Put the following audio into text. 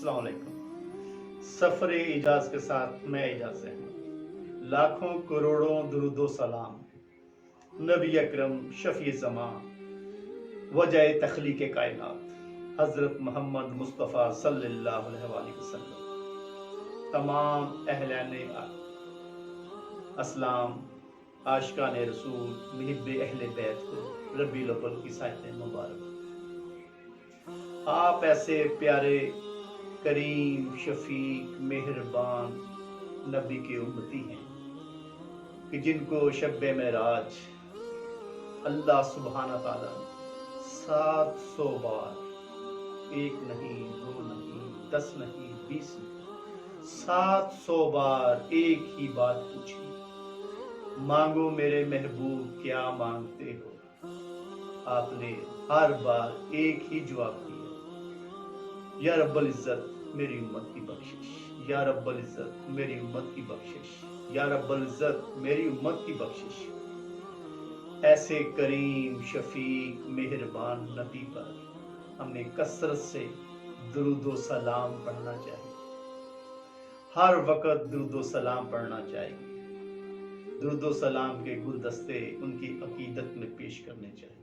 السلام علیکم۔ سفر اعجاز کے ساتھ میں اعجاز سے ہوں۔ لاکھوں کروڑوں درود و سلام نبی اکرم شفیع زمان وجہ تخلیق کائنات حضرت محمد مصطفیٰ صلی اللہ علیہ وآلہ وسلم، تمام اہلین اسلام، عاشقان رسول، محب اہل بیت کو ربیع الاول کی ساعت مبارک۔ آپ ایسے پیارے، کریم، شفیق، مہربان نبی کے امتی ہیں کہ جن کو شب معراج اللہ سبحانہ تعالیٰ 700 بار، ایک نہیں، دو نہیں، 10 نہیں، 20 نہیں، 700 بار ایک ہی بات پوچھی، مانگو میرے محبوب کیا مانگتے ہو؟ آپ نے ہر بار ایک ہی جواب دیا، یا رب العزت میری امت کی بخشش، یا رب العزت میری امت کی بخشش، یا رب العزت میری امت کی بخشش۔ ایسے کریم، شفیق، مہربان نبی پر ہمیں کثرت سے درود و سلام پڑھنا چاہیے، ہر وقت درود و سلام پڑھنا چاہیے، درود و سلام کے گلدستے ان کی عقیدت میں پیش کرنے چاہیے۔